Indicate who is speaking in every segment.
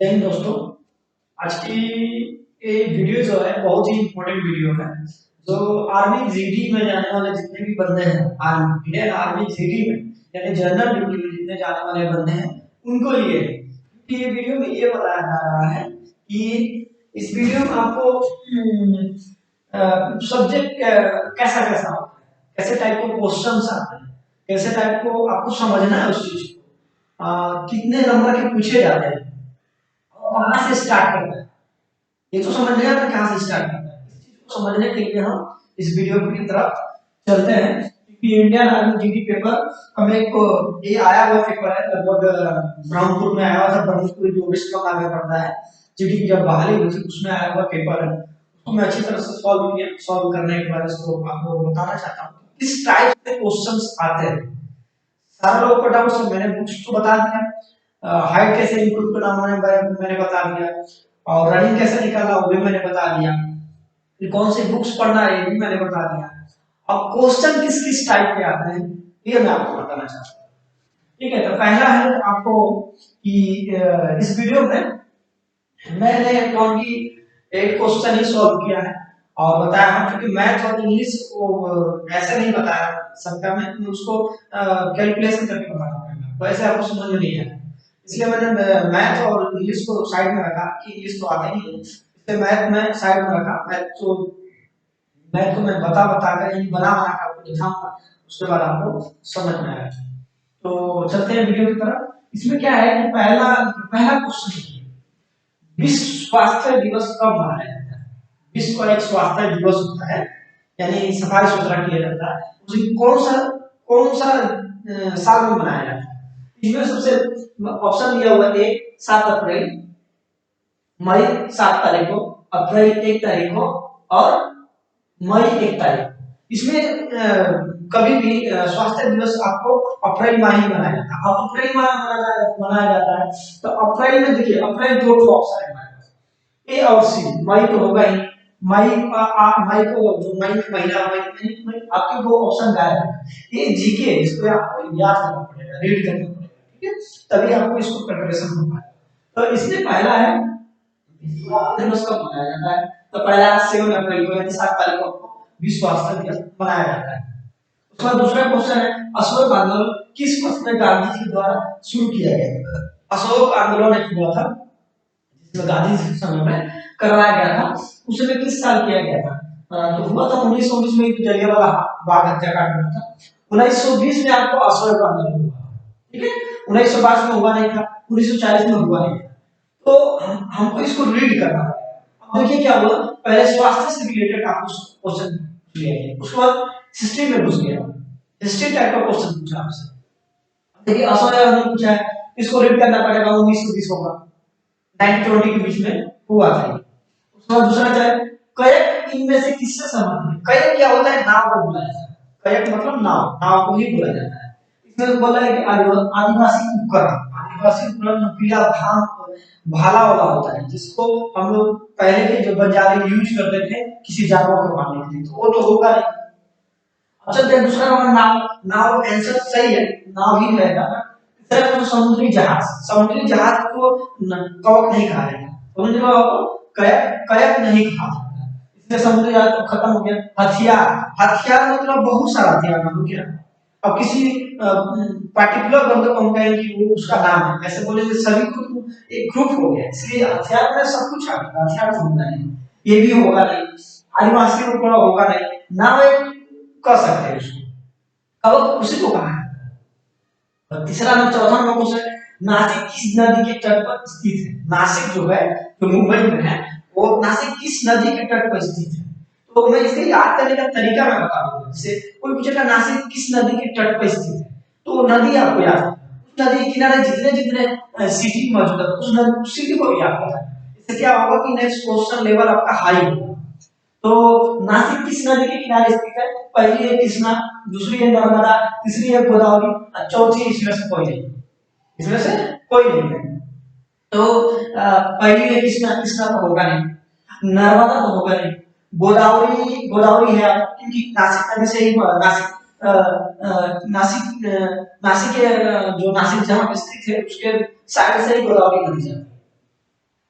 Speaker 1: जय हिंद दोस्तों। आज की ये वीडियो जो है बहुत ही इम्पोर्टेंट वीडियो है। जो आर्मी जीडी में जाने वाले जितने भी बंदे हैं, आर्मी इंडियन आर्मी जीडी में यानी जनरल ड्यूटी में जितने जाने वाले बंदे हैं उनको लिए है। क्योंकि ये वीडियो में ये बताया जा रहा है कि इस वीडियो में आपको सब्जेक्ट कैसा कैसा होता है, कैसे टाइप के क्वेश्चंस आते हैं, कैसे टाइप को आपको समझना है उस चीज को, कितने नंबर के पूछे जाते हैं, कहाँ से स्टार्ट करना है। ये तो समझ लिया ना कहाँ से स्टार्ट करना है। इस चीज को समझने के लिए हम इस वीडियो की तरफ चलते हैं। क्योंकि इंडियन आर्मी जीडी पेपर हमें एक ये आया हुआ पेपर है, लगभग ब्रह्मपुर में आया हुआ था। ब्रह्मपुर जो वेस्ट बंगाल में पड़ता है, जीडी की जब बहाली हुई थी उसमें आया हुआ पेपर है। उसको मैं अच्छी तरह से सॉल्व किया। सॉल्व करने के बाद इसको आपको बताना चाहता हूँ किस टाइप के क्वेश्चंस आते हैं। सारा लोग का डाउट है, मैंने बुक्स तो बता दिया, हाइट कैसे इंप्रूव करना मैंने बता दिया, और रनिंग कैसे निकालना वो भी मैंने बता दिया, फिर कौन सी बुक्स पढ़ना है ये भी मैंने बता दिया। अब क्वेश्चन किस किस टाइप के आते हैं ये मैं आपको बताना चाहता हूँ। ठीक है, तो पहला है आपको कि इस वीडियो में मैंने 28 क्वेश्चन ही सॉल्व किया है और बताया हूं। क्योंकि मैथ और इंग्लिश को ऐसे नहीं बताया सकता मैं उसको कैलकुलेशन करके बताना पड़ेगा, तो ऐसे आपको समझ में नहीं आएगा। इसलिए मैंने मैथ और इंग्लिश को साइड में रखा कि इंग्लिश तो आता ही नहीं है, इसलिए मैथ में साइड में रखा। मैथ को मैं बता बता कर यानी बना बना कर आपको दिखाऊंगा, उसके बाद आपको समझ में आएगा। तो चलते हैं वीडियो की तरफ। इसमें क्या है कि पहला पहला क्वेश्चन विश्व स्वास्थ्य दिवस कब मनाया जाता है। विश्व का एक स्वास्थ्य दिवस होता है, यानी सफाई सुथरा किया जाता है, उसे कौन सा साल में मनाया जाता है। इसमें सबसे ऑप्शन दिया हुआ है 7 अप्रैल, मई 7 तारीख को, अप्रैल 1 तारीख को और मई 1 तारीख। इसमें कभी भी स्वास्थ्य दिवस आपको अप्रैल माह ही मनाया जाता है। अब अप्रैल माह मनाया जाता है तो अप्रैल में देखिए, अप्रैल दो ऑप्शन है हमारे पास, ए और सी। मई तो होगा ही, मई को जो मई महीना मई आपके दो ऑप्शन गायब है। ये जीके, इसको आपको याद करना पड़ेगा, रीड करना पड़ेगा, ठीक है, तभी आपको इसको प्रिपरेशन हो पाएगा। तो इसमें पहला है दिवस कब मनाया जाता है, तो पहला 7 अप्रैल को यानी 7 तारीख को विश्व स्वास्थ्य दिवस मनाया जाता है। उसका दूसरा क्वेश्चन है अशोक आंदोलन किस वर्ष में गांधी जी द्वारा शुरू किया गया था। अशोक आंदोलन एक हुआ था जिसमें गांधी जी के समय में करवाया गया था, उसमें किस साल किया गया था। तो हुआ था 1919 में जलियांवाला बाग हत्याकांड हुआ था। 1920 में आपको अशोक आंदोलन हुआ, ठीक है। 1922 में हुआ नहीं था, 1940 में हुआ नहीं था। तो हमको इसको रीड करना है। अब देखिए क्या हुआ, पहले स्वास्थ्य से रिलेटेड आपको क्वेश्चन लिया गया, उसके बाद हिस्ट्री में घुस गया, हिस्ट्री टाइप का क्वेश्चन पूछा आपसे। देखिए अशोक आंदोलन पूछा है, इसको रीड करना पड़ेगा, 1920 होगा, 1920 के बीच में हुआ था। उसके बाद दूसरा चाहे कयक इनमें से किससे संबंधित है। कयक क्या होता है, नाव को बोला जाता है। कयक मतलब नाव, नाव को ही बोला जाता है। इसमें बोला है कि आदिवासी उपकरण, आदिवासी उपकरण पीला धान भाला वाला होता है, जिसको हम लोग पहले के जो बंजारे यूज करते थे किसी जानवर को मारने के लिए, तो वो तो होगा नहीं। अच्छा देखिए दूसरा नंबर नाव, नाव आंसर सही है, नाव ही रहेगा। तीसरा नंबर समुद्री जहाज, समुद्री जहाज को कवक नहीं कहा जाता, समुद्री जहाज को कयक कयक नहीं कहा जाता, इसलिए समुद्री जहाज तो खत्म हो गया। हथियार, हथियार मतलब बहुत सारा हथियार हो गया। अब किसी पार्टिकुलर बंदे को हम कहेंगे कि वो उसका नाम है, ऐसे बोले तो सभी को एक ग्रुप हो गया, इसलिए हथियार में सब कुछ आ गया। हथियार तो होगा नहीं, ये भी होगा नहीं, आदिवासी उपकरण होगा नहीं, नाव एक कर सकते हैं उसको, अब उसी को कहा है। और तीसरा नंबर चौथा नंबर क्वेश्चन, नासिक किस नदी के तट पर स्थित है। नासिक जो है जो मुंबई में है, वो नासिक किस नदी के तट पर स्थित है। तो मैं इसके याद करने का तरीका मैं बता दूंगा। जैसे कोई पूछेगा नासिक किस नदी के तट पर स्थित है, तो नदी आपको याद है, उस नदी के किनारे जितने जितने सिटी मौजूद है उस नदी सिटी को याद करना है। इससे क्या होगा कि नेक्स्ट क्वेश्चन लेवल आपका हाई होगा। तो नासिक किस नदी के किनारे स्थित है, पहली है कृष्णा, दूसरी है नर्मदा, तीसरी है गोदावरी और चौथी इसमें से कोई नहीं, इसमें से कोई नहीं है। तो पहली है कृष्णा, कृष्णा तो होगा नहीं, नर्मदा तो होगा नहीं, गोदावरी गोदावरी है क्योंकि नासिक नदी से ही नासिक नासिक के जो नासिक जहां पे स्थित है उसके साइड से ही गोदावरी नदी जाती है।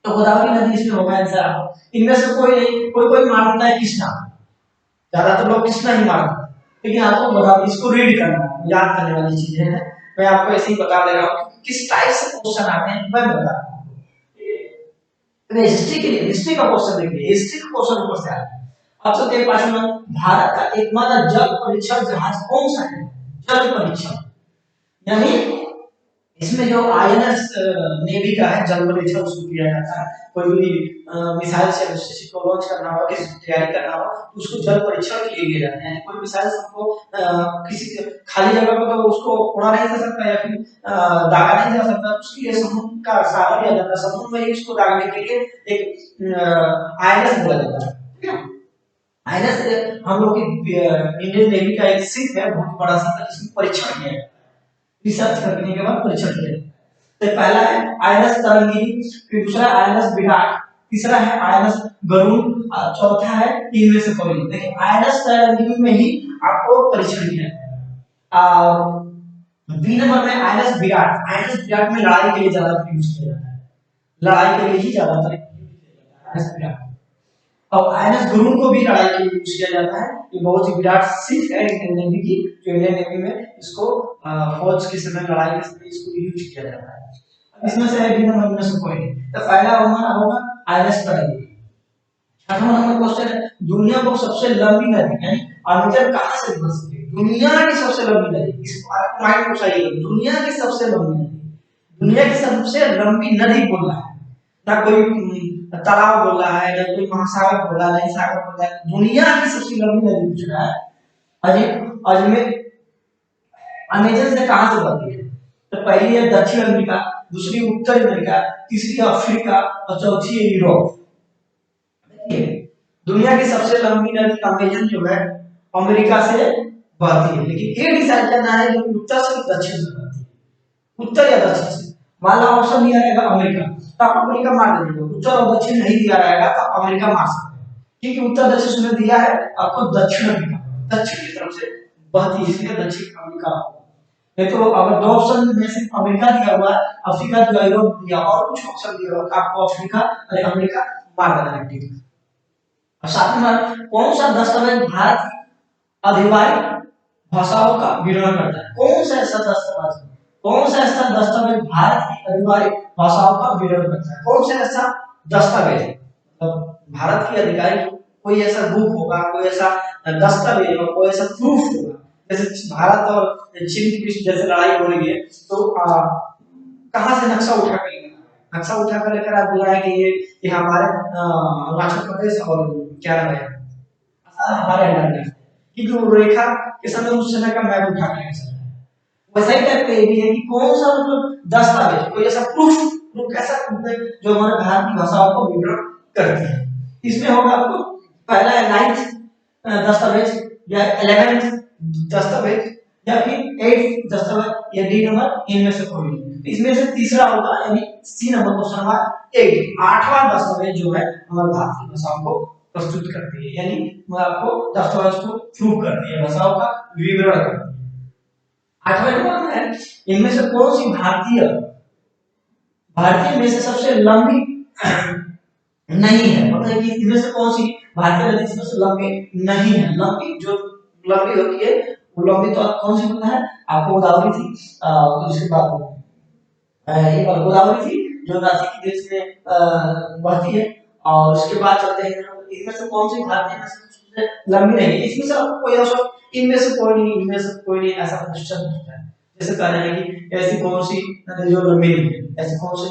Speaker 1: तो गोदावरी नदी इसमें होगा आंसर आपको। इनमें से कोई नहीं, कोई कोई मान लेता है कृष्णा, ज्यादातर लोग कृष्णा ही मानते हैं, लेकिन आपको गोदावरी, इसको रीड करना है, याद करने वाली चीजें हैं। मैं आपको ऐसे ही बता दे रहा हूँ किस टाइप से क्वेश्चन आते हैं, मैं बता रहा हूँ। हिस्ट्री के लिए, हिस्ट्री का क्वेश्चन देखिए, हिस्ट्री का क्वेश्चन ऊपर से आता है। अब तो देख पास में भारत का एकमात्र जल परीक्षण जहाज कौन सा है? जल परीक्षण, यानी इसमें जो आईएनएस नेवी का है जल परीक्षण उसको किया जाता है। कोई भी मिसाइल से किसी को लॉन्च करना हो, किसी की तैयारी करना हो, तो उसको जल परीक्षण के लिए किए जाते हैं। कोई मिसाइल हमको किसी खाली जगह पर तो उसको उड़ा नहीं जा सकता या फिर दागा नहीं जा सकता, उसके लिए समुद्र का सहारा लिया जाता है। समुद्र में ही उसको दागने के लिए एक आईएनएस बोला जाता है। आईएनएस हम लोग की इंडियन नेवी का एक शिप है, बहुत बड़ा शिप है, जिसमें परीक्षण किया है, रिसर्च करने के बाद परीक्षण किया। तो पहला है आईएनएस तरंगिनी, फिर दूसरा आईएनएस विराट, तीसरा है आईएनएस गरुड़, चौथा है इनमें से कोई। देखिए आईएनएस तरंगिनी में ही आपको परीक्षण किया है। बी नंबर में आईएनएस विराट, आईएनएस विराट में लड़ाई के लिए ज्यादातर यूज किया जाता है, लड़ाई के लिए ही ज्यादातर आईएनएस विराट। और आईएनएस गरुड़ को भी लड़ाई के लिए यूज किया जाता है। ये बहुत ही विराट शिप है इंडियन नेवी की, जो इंडियन नेवी में इसको फौज के समय, लड़ाई के समय इसको यूज किया जाता है। इसमें से है नंबर में से कोई नहीं। तो पहला हमारा होगा आईएनएस तरंगिनी। छठवां नंबर क्वेश्चन है दुनिया को सबसे लंबी नदी, यानी अमेजन कहां से बहती है? दुनिया की सबसे लंबी नदी, इस पॉइंट को सही है, दुनिया की सबसे लंबी नदी, दुनिया की सबसे लंबी नदी बोल रहा है, ना कोई तालाब बोल रहा है, ना कोई महासागर बोल रहा है, नहीं सागर बोल रहा है, दुनिया की सबसे लंबी नदी पूछ रहा है। अजीब अजमेर अमेजन से कहां से बहती है? तो पहली है दक्षिण अमेरिका, दूसरी उत्तर अमेरिका, तीसरी अफ्रीका और चौथी है यूरोप। देखिए दुनिया की सबसे लंबी नदी अमेजन जो है अमेरिका से बहती है, लेकिन ये डिसाइड करना है कि उत्तर से दक्षिण से बहती है, उत्तर या दक्षिण से। मान लो ऑप्शन दिया रहेगा अमेरिका, तो आप अमेरिका मार दीजिए, उत्तर और दक्षिण नहीं दिया रहेगा तो अमेरिका मार सकते हैं, क्योंकि उत्तर दक्षिण उसने दिया है आपको दक्षिण अमेरिका, दक्षिण की तरफ से बहती है, इसलिए दक्षिण अमेरिका। नहीं तो अगर दो ऑप्शन में से अमेरिका दिया हुआ, अफ्रीका दिया, यूरोप दिया और कुछ ऑप्शन दिया हुआ, आपको अफ्रीका और अमेरिका मार देना है। ठीक है, और साथ में कौन सा दस्तावेज भारत की आधिकारिक भाषाओं का विवरण करता है? कौन सा ऐसा दस्तावेज, कौन सा ऐसा दस्तावेज भारत की आधिकारिक भाषाओं का विवरण करता है? कौन सा ऐसा दस्तावेज, मतलब भारत की आधिकारिक कोई ऐसा बुक होगा, कोई ऐसा दस्तावेज होगा, कोई ऐसा प्रूफ होगा। जैसे भारत और चीन के बीच जैसे लड़ाई हो रही है, तो कहां से नक्शा उठा कर, नक्शा उठा कर लेकर आप बुलाए कि ये हमारे अरुणाचल प्रदेश और क्या नाम है हमारे अंडर में, क्योंकि वो रेखा के समय उस समय का मैप उठा के लेकर वैसा ही टाइप का ये भी है कि कौन सा मतलब दस्तावेज, कोई ऐसा प्रूफ, प्रूफ कैसा प्रूफ है जो हमारे भारत की भाषाओं को विवरण करती है। इसमें होगा आपको पहला है 9th दस्तावेज या 11th दस्तावेज या फिर 8th दस्तावेज या डी नंबर, इनमें से कोई नहीं। इसमें से तीसरा होगा, यानी सी नंबर क्वेश्चन नंबर 8, 8वां दस्तावेज जो है हमारे भारत की भाषाओं को प्रस्तुत करती है, यानी वो आपको दस्तावेज को प्रूफ करती है, भाषाओं का विवरण करती है। 8वां नंबर है इनमें से कौन सी भारतीय, भारतीय में से सबसे लंबी नहीं है, मतलब कि इनमें से कौन सी भारतीय नदी सबसे लंबी नहीं है? लंबी जो लंबी होती है वो लंबी तो कौन सी होता है? आपको गोदावरी थी, उसके बाद ये गोदावरी थी जो रांची की देश में बहती है, और उसके बाद चलते हैं इनमें से कौन सी भारतीय में सबसे लंबी नहीं है? इसमें से आपको कोई ऑप्शन, इनमें से कोई नहीं, इनमें से कोई नहीं, ऐसा क्वेश्चन पूछता है। जैसे कह रहे हैं कि ऐसी कौन सी नदी जो लंबी नहीं है, ऐसी कौन सी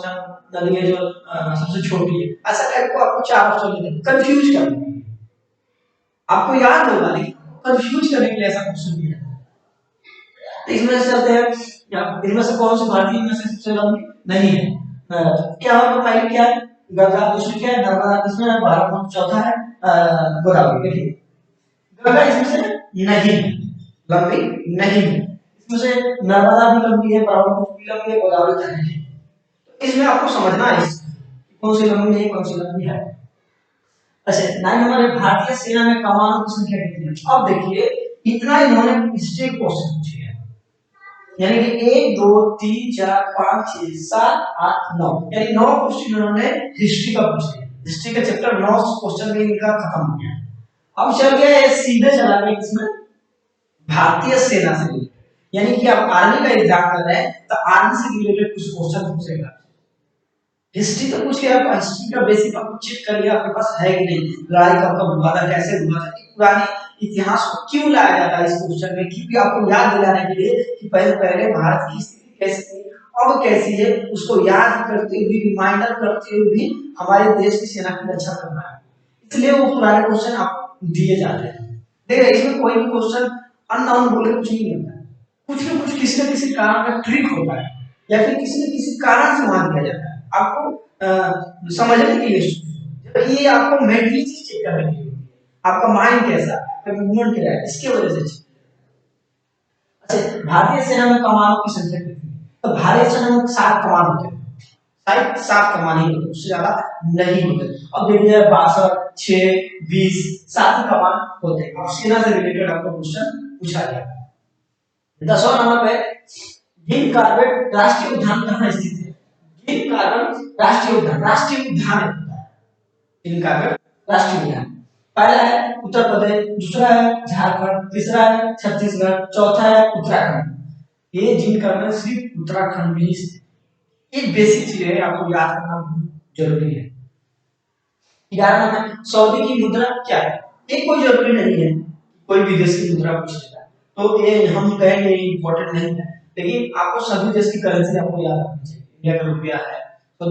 Speaker 1: नदी है जो सबसे छोटी है, ऐसा टाइप को आपको 4 ऑप्शन देते हैं, कंफ्यूज करने के लिए। आपको याद होगा लेकिन कंफ्यूज करने के लिए ऐसा क्वेश्चन दिया है। तो इसमें से चलते हैं, इनमें से कौन सी भारतीय में से सबसे लंबी नहीं है? क्या होगा? पहले क्या है गंगा, दूसरी क्या है नर्मदा, तीसरा है भारत, चौथा है गोदावरी। देखिए गंगा इसमें से नहीं है, लंबी नहीं है। इसमें से नर्मदा भी लंबी है, ब्रह्मपुत्र भी लंबी है, गोदावरी तो नहीं है। तो इसमें आपको समझना है कौन सी लंबी है, कौन सी लंबी है। अच्छा 9 नंबर है भारतीय सेना में कमानों की संख्या कितनी है? अब देखिए इतना इन्होंने हिस्ट्री क्वेश्चन पूछे हैं, यानी कि 1 2 3 4 5 6 7 8 9, यानी 9 क्वेश्चन उन्होंने हिस्ट्री का पूछे। हिस्ट्री का चैप्टर 9 क्वेश्चन में इनका खत्म हो गया। अब चल गया ये सीधे चला गया किसमें, भारतीय सेना से रिलेटेड। यानी कि आप आर्मी का एग्जाम कर रहे हैं तो आर्मी से रिलेटेड कुछ क्वेश्चन पूछेगा। हिस्ट्री तो पूछ लिया, आपका हिस्ट्री का बेसिक आप चेक कर लिया आपके पास है कि नहीं, लड़ाई कब कब हुआ था, कैसे हुआ था, पुराने इतिहास को क्यों लाया जाता है इस क्वेश्चन में, क्योंकि आपको याद दिलाने के लिए कि पहले पहले भारत की स्थिति कैसी थी अब कैसी है, उसको याद करते हुए रिमाइंडर करते हुए भी हमारे देश की सेना की रक्षा करना है, इसलिए वो पुराने क्वेश्चन आपको दिए जाते हैं। देखिए इसमें कोई भी क्वेश्चन अननोन बोले कुछ नहीं होता है, कुछ न कुछ किसी न किसी कारण का ट्रिक होता है या फिर किसी न किसी कारण से वहां दिया जाता है आपको समझने के लिए। ये आपको मेंटली चीज चेक करने के लिए होती है, आपका माइंड कैसा है, आपका मूवमेंट क्या है, इसके वजह से चेक। अच्छा, भारतीय सेना में कमानों की संख्या कितनी है? तो भारतीय सेना में 7 कमान होते हैं, शायद 7 कमान ही होते, उससे ज्यादा नहीं होते। अब देखिए 62 6 20 7 ही कमान होते हैं। अब सेना से रिलेटेड आपको क्वेश्चन पूछा गया। 10वां नंबर पे जिम कार्बेट राष्ट्रीय उद्यान कहाँ स्थित है? जिम कार्बेट राष्ट्रीय उद्यान, राष्ट्रीय उद्यान है जिम कार्बेट राष्ट्रीय उद्यान। पहला है उत्तर प्रदेश, दूसरा है झारखंड, तीसरा है छत्तीसगढ़, चौथा है उत्तराखंड। ये जिम कार्बेट सिर्फ उत्तराखंड में ही स्थित है। ये बेसिक चीज है, आपको याद करना बहुत जरूरी है। 11 नंबर सऊदी की मुद्रा क्या है? ये कोई जरूरी नहीं है कोई भी देश की मुद्रा पूछेगा तो ये हम कहेंगे इंपॉर्टेंट नहीं है, लेकिन आपको सभी देश की करेंसी आपको याद रखनी चाहिए। इंडिया का रुपया है तो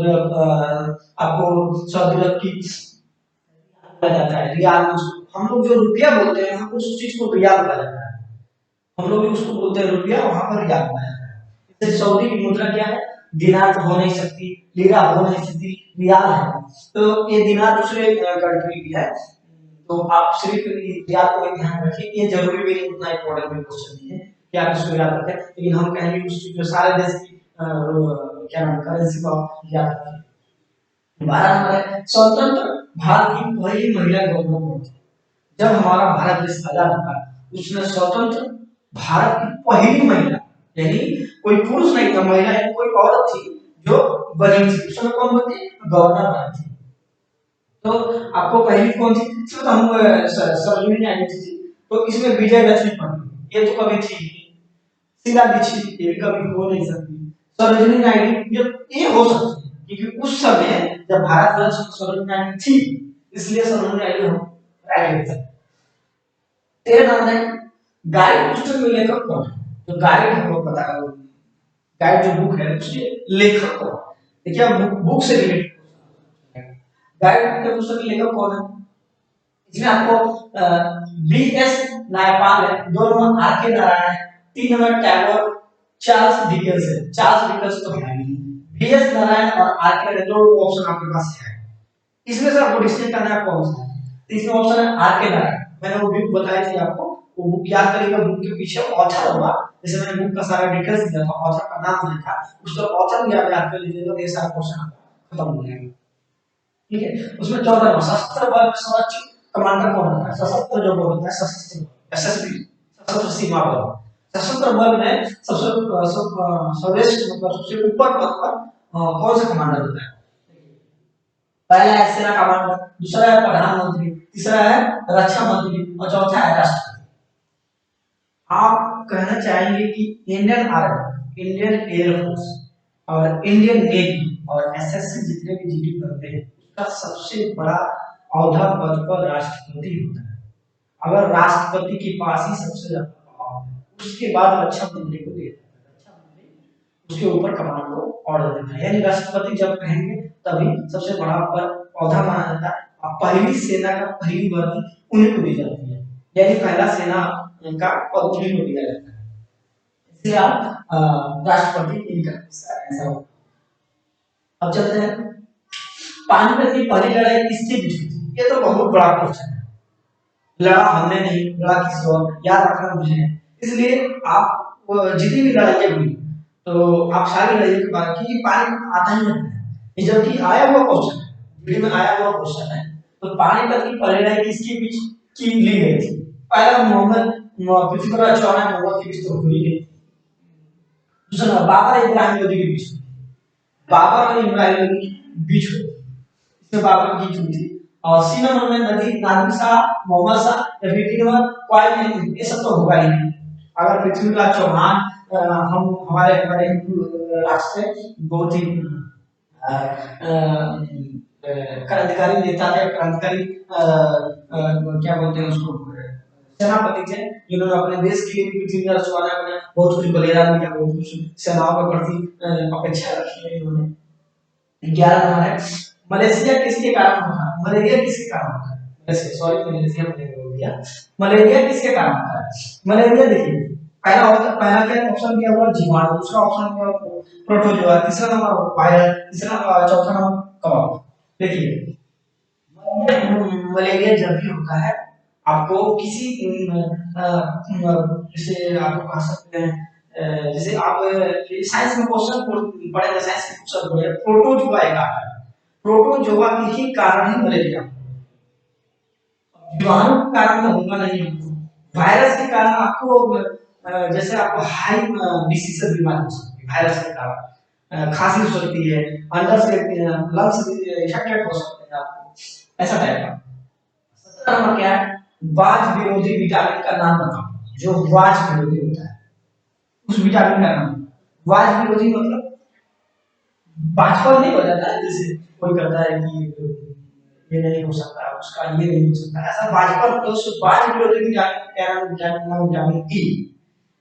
Speaker 1: आपको सऊदी अरब की बोला जाता है रियाल। हम लोग जो रुपया बोलते हैं हम उस चीज को रियाल बोला जाता है, हम लोग भी उसको बोलते हैं रुपया, वहां पर रियाल बोला जाता है। इससे सऊदी की मुद्रा क्या है? दिनार तो हो नहीं सकती, लीरा हो नहीं सकती, रियाल है। तो ये दिनार दूसरे कंट्री की है, तो आप सिर्फ रियाल को ध्यान रखिए। ये जरूरी भी नहीं, उतना इंपॉर्टेंट भी क्वेश्चन नहीं है कि आप इसको याद रखें, लेकिन हम कहेंगे उस जो सारे देश की क्या नाम करेंसी को आप याद रखें। 12 नंबर है स्वतंत्र भारत की पहली महिला गवर्नर कौन थी? जब हमारा भारत देश आजाद हुआ उसमें स्वतंत्र भारत की पहली महिला, यानी कोई पुरुष नहीं था, महिला यानी कोई औरत थी जो बनी थी, उसमें कौन बनी? गवर्नर बनी थी। तो आपको पहली कौन थी? इसमें तो हम सरोजिनी नायडू थी, तो इसमें विजय लक्ष्मी पंडित ये तो कभी थी नहीं, शीला दीक्षित ये भी कभी हो नहीं सकती, सरोजिनी नायडू ये हो सकती है क्योंकि उस समय जब भारत रत्न सरोजिनी नायडू थी इसलिए सरोजिनी नायडू हम राइट लेते हैं। 13 नंबर है गाइड पुस्तक में लेखक कौन है? तो गाइड हमको पता है, गाइड जो बुक है उसके लेखक कौन है? देखिए बुक से रिलेटेड गाइड के पुस्तक के लेखक कौन है? इसमें आपको बी एस नायपाल है, 2 नंबर आर के नारायण है, 3 नंबर टैगोर, चार्ल्स डिकेंस है। चार्ल्स डिकेंस तो है नहीं, बी एस नारायण और आर के नारायण, दो ऑप्शन आपके पास है। इसमें से आपको डिसाइड करना है कौन सा है। तो इसमें ऑप्शन है आर के नारायण, मैंने वो बुक बताई थी आपको, वो बुक याद करिएगा, बुक के पीछे ऑथर होगा, जैसे मैंने बुक का सारा डिटेल्स दिया था, ऑथर का नाम दिया था, उसका ऑथर भी आप याद कर लीजिएगा तो ये सारा क्वेश्चन खत्म हो जाएगा। ठीक है, उसमें 14 सशस्त्र बल में सर्वोच्च कमांडर कौन होता है? सशस्त्र जो बल होता है, सशस्त्र एसएसबी, सशस्त्र सीमा बल, सशस्त्र बल में सर्वश्रेष्ठ मतलब सबसे ऊपर पद पर कौन सा कमांडर होता है? पहला है सेना कमांडर, दूसरा है प्रधानमंत्री, तीसरा है रक्षा मंत्री और चौथा है राष्ट्रपति। आप कहना चाहेंगे कि इंडियन आर्मी, इंडियन एयरफोर्स और इंडियन नेवी और एसएससी जितने भी जीडी करते हैं उसका सबसे बड़ा औहदा पद पर राष्ट्रपति होता है। अगर राष्ट्रपति के पास ही सबसे ज्यादा पावर है, उसके बाद रक्षा मंत्री को देता है, रक्षा मंत्री उसके ऊपर कमान को ऑर्डर देता है, यानी राष्ट्रपति जब कहेंगे तभी सबसे बड़ा पद औहदा माना जाता है। और पहली सेना का पहली वर्दी उन्हीं को दी जाती है, यानी पहला सेना का पद उन्हीं को दिया जाता है, इसलिए आप राष्ट्रपति इनका ऐसा होगा। अब चलते हैं पानीपत की पहली लड़ाई किसके बीच हुई थी? ये तो बहुत बड़ा क्वेश्चन है, लड़ा हमने नहीं, लड़ा किसी और, याद रखना मुझे है। इसलिए आप जितनी भी लड़ाइयां हुई तो आप सारी लड़ाइयों के बारे में पानीपत आता ही नहीं है, ये जबकि आया हुआ क्वेश्चन है, वीडियो में आया हुआ क्वेश्चन है। तो पानीपत की पहली लड़ाई किसके बीच की ली गई थी? पहला मोहम्मद पृथ्वीराज चौहान मोहम्मद के बीच तो हुई नहीं, दूसरा बाबर इब्राहिम लोधी के बीच हुई। बाबर और इब्राहिम लोधी के बीच हुई, इसमें बाबर की जीत हुई थी। और सी नंबर में नदी नादिर शाह, मोहम्मद शाह या फिर डी नंबर कोई नहीं, ये सब तो होगा ही नहीं। अगर पृथ्वीराज चौहान हम हमारे हमारे हिंदू राष्ट्र से बहुत ही क्रांतिकारी नेता थे, क्रांतिकारी क्या बोलते हैं उसको, सेनापति थे, जिन्होंने अपने देश के लिए पृथ्वीराज चौहान ने बहुत कुछ बलिदान दिया, बहुत कुछ सेनाओं के प्रति अपेक्षा रखी है इन्होंने। 11 नंबर है, मलेशिया किसके कारण होता है? मलेरिया किसके कारण होता है? वैसे सॉरी मलेशिया मलेरिया बोल दिया। मलेरिया किसके कारण होता है? मलेरिया देखिए, पहला होता, पहला क्या ऑप्शन क्या हुआ? जीवाणु। दूसरा ऑप्शन क्या हुआ? प्रोटोजोआ। तीसरा नंबर वायरस। तीसरा चौथा नंबर कवक। देखिए मलेरिया जब भी होता है, आपको किसी जैसे आप कह सकते हैं, जैसे आप साइंस में क्वेश्चन पढ़े थे, साइंस के क्वेश्चन पढ़े, प्रोटोजोआ एक आता है, प्रोटोजोआ के ही कारण ही मलेरिया, जीवाणु के कारण तो होगा नहीं। वायरस के कारण आपको जैसे आपको हाई डिसीज बीमारी हो सकती है, वायरस के कारण खांसी हो सकती है, अंदर से लंग्स इफेक्टेड हो सकते हैं आपको, ऐसा टाइप का। 17 नंबर क्या है? वाज विरोधी विटामिन का नाम बताओ। जो वाज विरोधी होता है उस विटामिन का नाम। वाज विरोधी मतलब बाष्पन नहीं हो जाता है, जैसे कोई कहता है कि ये नहीं हो सकता, उसका ये नहीं हो सकता, ऐसा बाष्पन तो उस वाज विरोधी विटामिन का नाम विटामिन ई।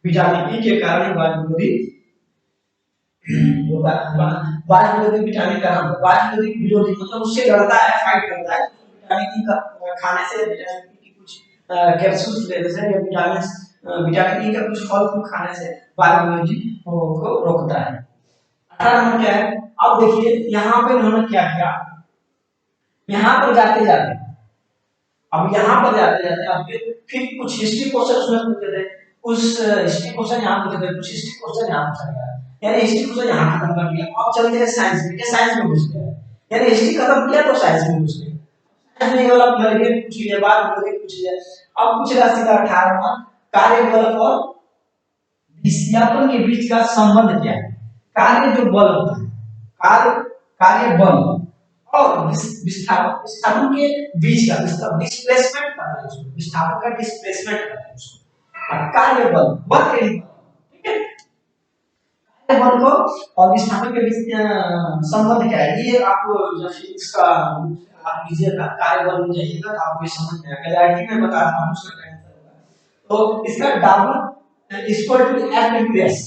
Speaker 1: विटामिन ई के कारण वाज विरोधी होता है। वाज विरोधी विटामिन का नाम, वाज विरोधी मतलब उससे लड़ता है, फाइट करता है। विटामिन ई का खाने से, विटामिन ई की कुछ कैप्सूल्स लेने से या विटामिन ई का कुछ फल फूल खाने से वाज विरोधी को रोकता है। 18 नंबर क्या है? अब देखिए यहाँ पे उन्होंने क्या किया, यहाँ पर जाते जाते, अब यहाँ पर जाते जाते आपके फिर कुछ हिस्ट्री क्वेश्चन उसमें पूछे थे, उस हिस्ट्री क्वेश्चन यहाँ पूछे थे, कुछ हिस्ट्री क्वेश्चन यहाँ पूछा गया, यानी हिस्ट्री क्वेश्चन यहाँ खत्म कर दिया। अब चलते हैं साइंस में, साइंस में पूछ लिया, यानी हिस्ट्री खत्म किया तो साइंस में पूछ लिया। साइंस में वाला मलेरिया पूछ लिया, बाद में पूछ लिया। अब पूछ रहा सीधा 18वां, कार्य बल और विस्थापन के बीच का संबंध क्या है? कार्य जो बल होता है, कार्य कार्य बल और विस्थापन, विस्थापन के बीच का डिस्प्लेसमेंट करता है उसको, विस्थापन का डिस्प्लेसमेंट करता है उसको। और कार्य बल, बल के लिए, ठीक है, कार्य बल को और विस्थापन के बीच संबंध क्या है? ये आपको जब फिजिक्स का आप लीजिएगा, कार्य बल में जाइएगा तो आपको ये समझ में आएगा। एलआईटी में बताता हूं उसका क्या आंसर होगा। तो इसका W equal to F into S,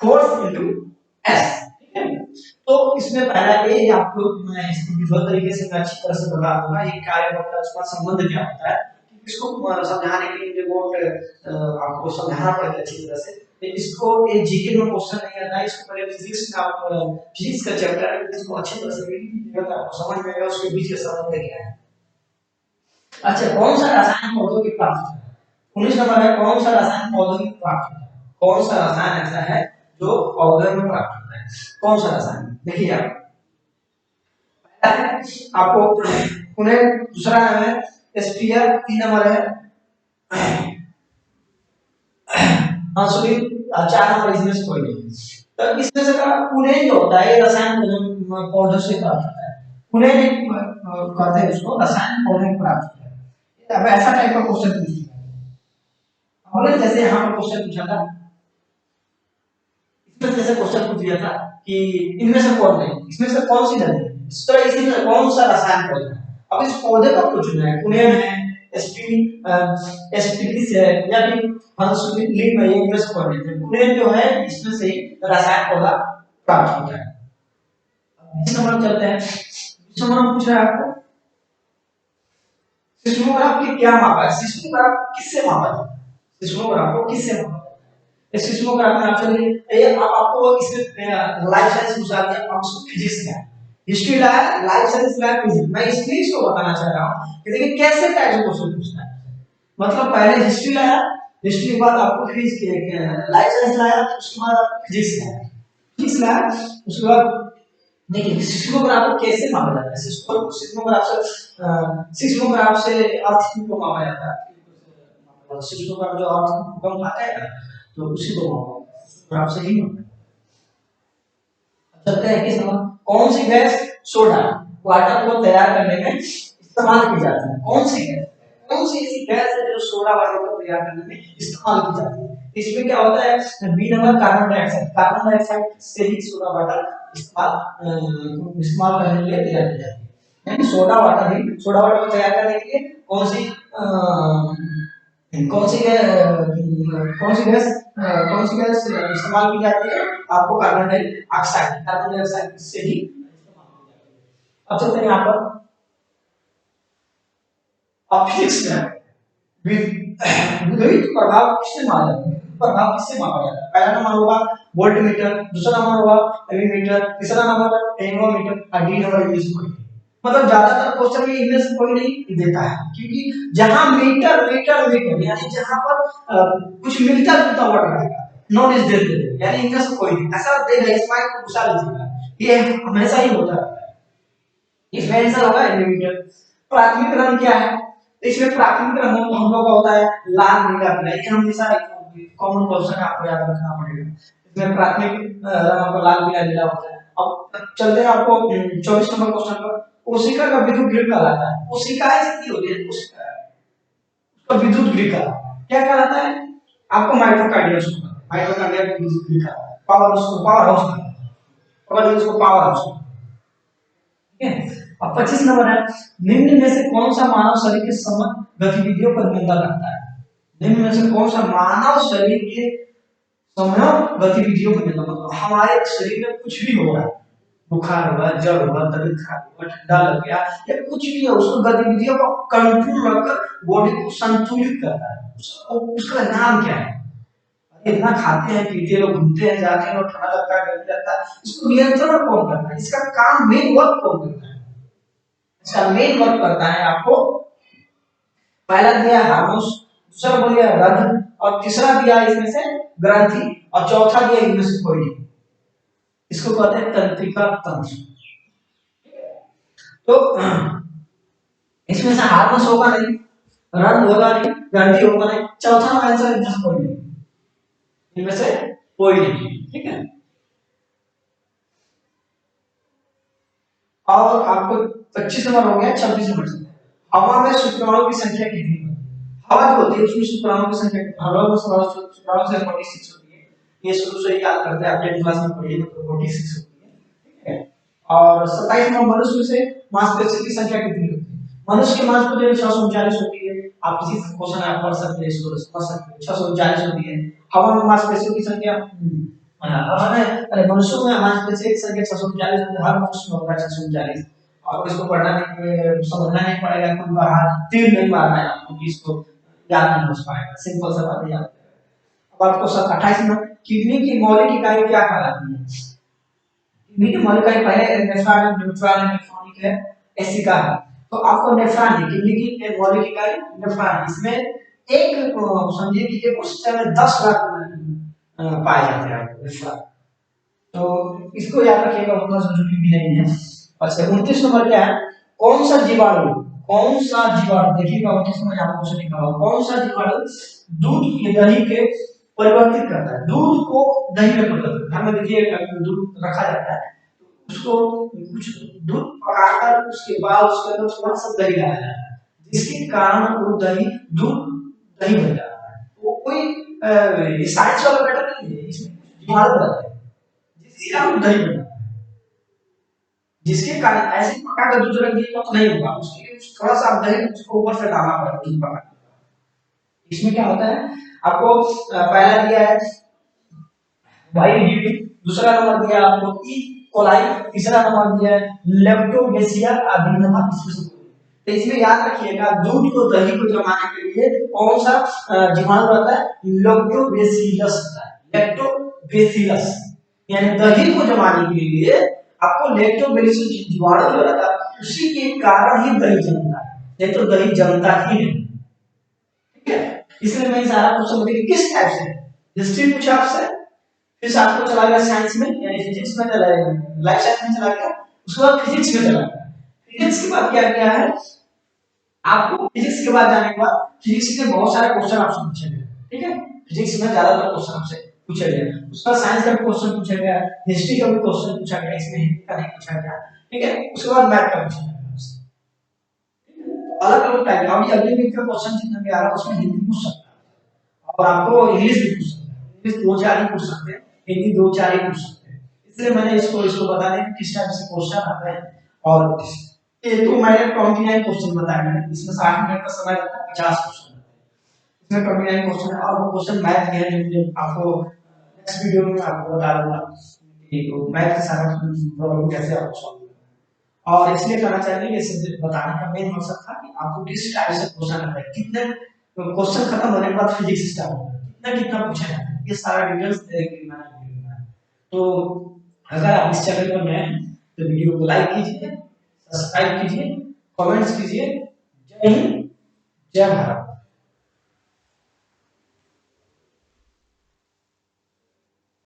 Speaker 1: force into S, ठीक है। तो इसमें पहला ए आपको मैं इसको विजुअल तरीके से अच्छी तरह से बता दूंगा, ये कार्य बल का उसका संबंध क्या होता है। इसको समझाने के लिए मुझे बहुत आपको समझाना पड़ेगा अच्छी तरह से। तो इसको ये जीके में क्वेश्चन नहीं आता है, इसको पहले फिजिक्स में आप फिजिक्स का चैप्टर है, इसको अच्छी तरह से आपको समझ में आएगा उसके बीच का संबंध क्या है। अच्छा, कौन सा रासायनिक पौधों की प्राप्त है? 19 नंबर है, कौन सा रासायनिक पौधों की प्राप्त है? कौन सा रसायन ऐसा है जो पौधे में प्राप्त होता है? कौन सा रसायन? देखिए आप, आपको उन्हें दूसरा नाम है स्पीयर, 3 नंबर है सॉरी 4 नंबर, इसमें से कोई नहीं। तो इसमें से का पुणे जो होता है ये रसायन पौधों से प्राप्त होता है, पुणे कहते हैं उसको, रसायन पौधे में प्राप्त होता है। अब ऐसा टाइप का क्वेश्चन पूछिए, हमने जैसे यहाँ पर क्वेश्चन पूछा था, इसमें जैसे क्वेश्चन पूछ दिया था कि इनमें से कौन है, इसमें से कौन सी नदी है, इस तरह इसी में कौन सा रसायन पौधा है। अब इस पौधे का कुछ चुनना है, पुणे में एसपी एसपी से या फिर हंसुली लीग में, इनमें से कौन है? पुणे जो है इसमें से रसायन पौधा प्राप्त होता है। इस नंबर चलते हैं, इस नंबर पूछ रहा है आपको सिस्मोग्राफ की क्या मापा है? सिस्मोग्राफ किससे मापा है? सिस्मोग्राफ को किससे मापा? सिस्मोग्राफ में आप चलिए, ये आप आपको इसमें लाइफ साइंस पूछा दिया, आप उसको फिजिक्स का हिस्ट्री लाया, लाइफ साइंस लाया, फिजिक्स। मैं इसलिए इसको बताना चाह रहा हूं कि देखिए कैसे टाइप से क्वेश्चन पूछता है। मतलब पहले हिस्ट्री लाया, हिस्ट्री के बाद आपको फिजिक्स लाइफ साइंस लाया, उसके बाद आपको फिजिक्स लाया, फिजिक्स लाया, उसके बाद देखिए सिस्मोग्राफ को कैसे मापा जाता है। सिस्मोग्राफ से अर्थ को मापा जाता है। सिस्मोग्राफ जो अर्थ भूकंप आता है ना, तो उसी को मापा जाता है। और आपसे ही होता है। चलते हैं किस नंबर, कौन सी गैस सोडा वाटर को तैयार करने में इस्तेमाल की जाती है? कौन सी गैस, कौन सी ऐसी गैस है जो सोडा वाटर को तैयार करने में इस्तेमाल की जाती है? इसमें क्या होता है, B number carbon dioxide, carbon dioxide से ही सोडा वाटर इस्तेमाल करने के लिए तैयार की जाती है। यानी सोडा वाटर ही, सोडा वाटर को तैयार करने के लिए कौन सी गैस इस्तेमाल की जाती है? आपको कार्बन डाइऑक्साइड, कार्बन डाइऑक्साइड से ही इस्तेमाल की जाती है। अब चलते हैं यहाँ पर अब फिजिक्स में विद्युत प्रभाव किससे मापा जाता है? प्रभाव किससे मापा जाता है? पहला नंबर होगा वोल्टमीटर, दूसरा नंबर होगा एमीमीटर, तीसरा नंबर एनोमीटर और डी नंबर यूज। मतलब ज्यादातर क्वेश्चन में इनमें से कोई नहीं देता है, क्योंकि जहां मीटर मीटर मीटर यानी जहां पर कुछ मिलता जुलता वर्ड रहेगा नॉन इज देते हैं, यानी इनमें से कोई नहीं ऐसा देगा। इस माइक को घुसा लीजिएगा, ये हमेशा ही होता है। इसमें आंसर होगा एलिमेंटर। प्राथमिक रंग क्या है? तो इसमें प्राथमिक रंग हम लोग का होता है लाल नीला पीला, ये हमेशा कॉमन क्वेश्चन है, आपको याद रखना पड़ेगा। इसमें प्राथमिक रंग को लाल पीला नीला होता है। अब चलते हैं आपको 24 नंबर क्वेश्चन पर। कोशिका का विद्युत ग्रिड कहलाता है। कोशिकाएं जितनी होती है कोशिका, उसका विद्युत ग्रिड का क्या कहलाता है? आपको माइटोकांड्रिया सुना, माइटोकांड्रिया का विद्युत ग्रिड का पावर उसको पावर हाउस का, और इसको पावर हाउस, ठीक है। अब 25 नंबर है, निम्न में से कौन सा मानव शरीर के समग्र गतिविधियों पर नियंत्रण रखता है? निम्न में से कौन सा मानव शरीर के समग्र गतिविधियों पर नियंत्रण, मतलब हमारे शरीर में कुछ भी हो रहा है, बुखार हुआ, जड़ हुआ, तबीयत खराब हुआ, ठंडा लग गया या कुछ भी है, उसको गतिविधियों को कंट्रोल रखकर बॉडी को संतुलित करता है। उसका नाम क्या है? इतना खाते हैं पीते हैं, घूमते हैं जाते हैं, ठंडा लगता है गर्मी लगता है, इसको नियंत्रण कौन करता है? इसका काम मेन वर्क कौन करता है? इसका मेन वर्क करता है आपको पहला दिया हार्मोन्स, दूसरा बोलिए रक्त, और तीसरा दिया इसमें से ग्रंथि, और चौथा दिया इनमें से कोई नहीं। इसको कहते हैं तंत्रिका तंत्र। तो इसमें से हार्मोन्स होगा नहीं, रंग होगा नहीं, ग्रंथि होगा नहीं, चौथा आंसर इनमें से कोई नहीं, इनमें से कोई नहीं, ठीक है। और आपको 25 नंबर हो गया, 26 नंबर से हवा में शुक्राणु की संख्या कितनी है? हवा जो होती है उसमें शुक्राणु की संख्या, हवा में शुक्राणु से 46 होती है, ये शुरू से ही याद करते हैं, आप 10th क्लास में पढ़िए तो 46 होती है, ठीक है। और 27 नंबर, मनुष्य से मांसपेशी की संख्या कितनी होती है? मनुष्य की मांसपेशी 639 होती है। आप किसी क्वेश्चन आप पढ़ सकते हैं, इसको समझ सकते हैं, 639 होती है। हवा में मांसपेशियों की संख्या, हवा में, अरे मनुष्यों में मांसपेशियों की संख्या 639 होती है, हर मनुष्य में होता है 639। आपको इसको पढ़ना नहीं, समझना नहीं पड़ेगा, कोई बाहर तीर नहीं मारना है आपको, इसको याद नहीं हो पाएगा, सिंपल सा बात याद। अब आपको 28 नंबर, किडनी की मौलिक इकाई क्या कहलाती है? किडनी की मौलिक इकाई पहले नेफ्रॉन, न्यूट्रॉन, नेफ्रॉनिक है, एसिका है। तो आपको नेफ्रॉन, किडनी की मौलिक इकाई नेफ्रॉन, इसमें एक समझिए कि एक सिस्टम में 10 लाख पाए जाते हैं नेफ्रॉन। तो इसको याद रखिएगा, उतना जरूरी भी नहीं है। अच्छा 29 नंबर क्या है, कौन सा जीवाणु, कौन सा जीवाणु, देखिएगा 29 नंबर यहाँ क्वेश्चन लिखा हुआ, कौन सा जीवाणु दूध के दही के परिवर्तित करता है? दूध को दही में परिवर्तित, घर में देखिए दूध रखा जाता है, उसको कुछ दूध पकाकर उसके बाद उसके अंदर थोड़ा सा दही डाला जाता है, जिसके कारण वो दही दूध दही बन जाता है। वो कोई साइंस वाला मैटर नहीं है, इसमें जीवाणु रहता है जिसके कारण दही बनता है, जिसके कारण ऐसे पका कर दूध रख दिया तो नहीं होगा, उसके लिए थोड़ा सा आप दही उसको ऊपर से डालना पड़ेगा दूध पका। इसमें क्या होता है, आपको पहला दिया है वाई, दूसरा नंबर दिया आपको ई कोलाई, तीसरा नंबर दिया है लेप्टोबेसिया अभिनवा स्पीशीज। तो इसमें याद रखिएगा दूध को दही को जमाने के लिए कौन सा जीवाणु रहता है? लेप्टोबेसिलस होता है, लेप्टोबेसिलस, यानी दही को जमाने के लिए आपको लेप्टोबेसिलस जीवाणु जो रहता है उसी के कारण ही दही जमता है, नहीं तो दही जमता ही नहीं, ठीक है। इसलिए मैं सारा क्वेश्चन बताइए किस टाइप से हिस्ट्री पूछा आपसे, फिर आपको चला गया साइंस में, यानी फिजिक्स में चला गया, लाइफ साइंस में चला गया, उसके बाद फिजिक्स में चला गया। फिजिक्स के बाद क्या किया है, आपको फिजिक्स के बाद जाने के बाद फिजिक्स के बहुत सारे क्वेश्चन आपसे पूछे गए, ठीक है। फिजिक्स में ज्यादातर क्वेश्चन आपसे पूछा गया, उसका साइंस का भी क्वेश्चन पूछा गया, हिस्ट्री का भी क्वेश्चन पूछा गया, इसमें हिंदी का नहीं पूछा गया, ठीक है। उसके बाद मैथ का पूछा गया आपसे, अलग अलग टाइप। अभी अगले वीक का क्वेश्चन जितना भी आ रहा है उसमें हिंदी पूछ सकता है और आपको इंग्लिश भी पूछ सकता है, इंग्लिश दो चार ही पूछ सकते हैं, हिंदी दो चार ही पूछ सकते हैं। इसलिए मैंने इसको इसको बता दें किस टाइप से क्वेश्चन आते हैं। और ये तो मैंने 29 क्वेश्चन बताए हैं, इसमें 60 मिनट का समय लगता है, 50 क्वेश्चन इसमें 29 क्वेश्चन है, और वो क्वेश्चन मैथ के हैं जो मुझे आपको नेक्स्ट वीडियो में आपको बता दूंगा कि मैथ के सारा प्रॉब्लम कैसे आपको सॉल्व करना है। और इसलिए कहना चाहिए ये सब्जेक्ट बताने का मेन मकसद था कि आपको किस टाइप से क्वेश्चन आता है, कितने क्वेश्चन खत्म होने के बाद फिजिक्स स्टार्ट होता है, कितना कितना पूछा जाता है, ये सारा डिटेल्स मैंने वीडियो बनाया। तो अगर आप इस चैनल पर नए हैं तो वीडियो को लाइक कीजिए, सब्सक्राइब कीजिए, कमेंट्स कीजिए। जय हिंद, जय भारत।